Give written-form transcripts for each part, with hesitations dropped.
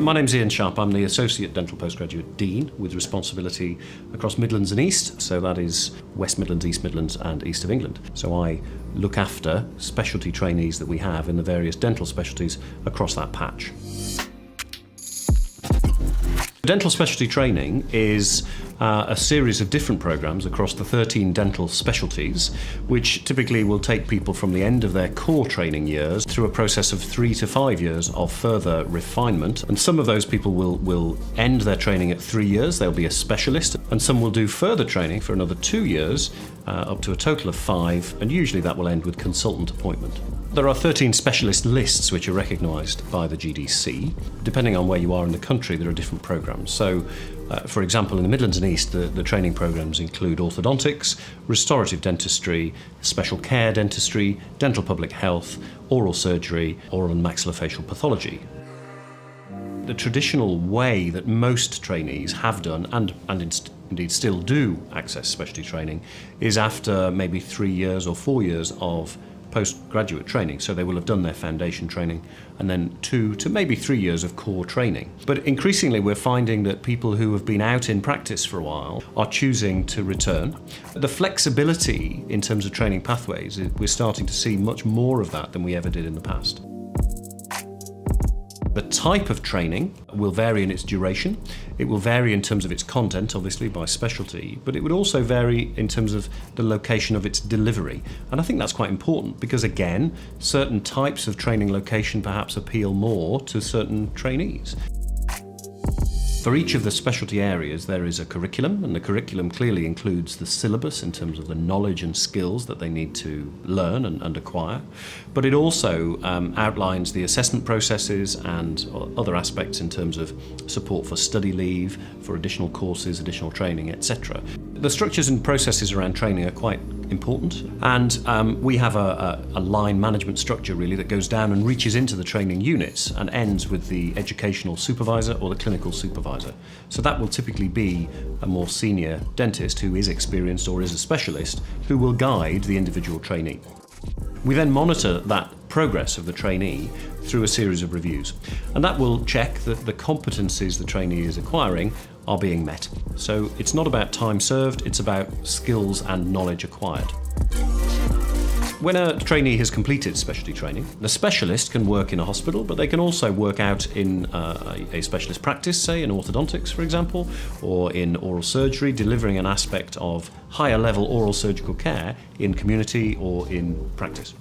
My name's Ian Sharp. I'm the Associate Dental Postgraduate Dean with responsibility across Midlands and East, so that is West Midlands, East Midlands and East of England. So I look after specialty trainees that we have in the various dental specialties across that patch. Dental specialty training is a series of different programs across the 13 dental specialties, which typically will take people from the end of their core training years through a process of 3 to 5 years of further refinement. And some of those people will end their training at 3 years, they'll be a specialist, and some will do further training for another 2 years, up to a total of 5, and usually that will end with consultant appointment. There are 13 specialist lists which are recognised by the GDC. Depending on where you are in the country, there are different programmes. So, for example, in the Midlands and East, the training programmes include orthodontics, restorative dentistry, special care dentistry, dental public health, oral surgery, oral and maxillofacial pathology. The traditional way that most trainees have done, and indeed still do access specialty training, is after maybe 3 years or 4 years of postgraduate training. So they will have done their foundation training and then 2 to maybe 3 years of core training. But increasingly we're finding that people who have been out in practice for a while are choosing to return. The flexibility in terms of training pathways, we're starting to see much more of that than we ever did in the past. The type of training will vary in its duration. It will vary in terms of its content, obviously, by specialty, but it would also vary in terms of the location of its delivery. And I think that's quite important because, again, certain types of training location perhaps appeal more to certain trainees. For each of the specialty areas there is a curriculum, and the curriculum clearly includes the syllabus in terms of the knowledge and skills that they need to learn and acquire, but it also outlines the assessment processes and other aspects in terms of support for study leave, for additional courses, additional training, etc. The structures and processes around training are quite important, and we have a line management structure really that goes down and reaches into the training units and ends with the educational supervisor or the clinical supervisor. So that will typically be a more senior dentist who is experienced or is a specialist who will guide the individual trainee. We then monitor that progress of the trainee through a series of reviews, and that will check that the competencies the trainee is acquiring are being met. So it's not about time served, it's about skills and knowledge acquired. When a trainee has completed specialty training, the specialist can work in a hospital, but they can also work out in a specialist practice, say in orthodontics, for example, or in oral surgery, delivering an aspect of higher level oral surgical care in community or in practice.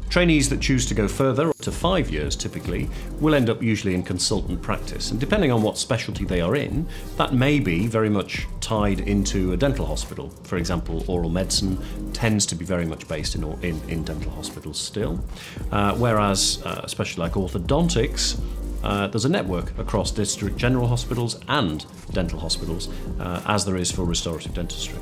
Trainees that choose to go further, up to 5 years typically, will end up usually in consultant practice. And depending on what specialty they are in, that may be very much tied into a dental hospital. For example, oral medicine tends to be very much based in dental hospitals still. Whereas, especially like orthodontics, there's a network across district general hospitals and dental hospitals, as there is for restorative dentistry.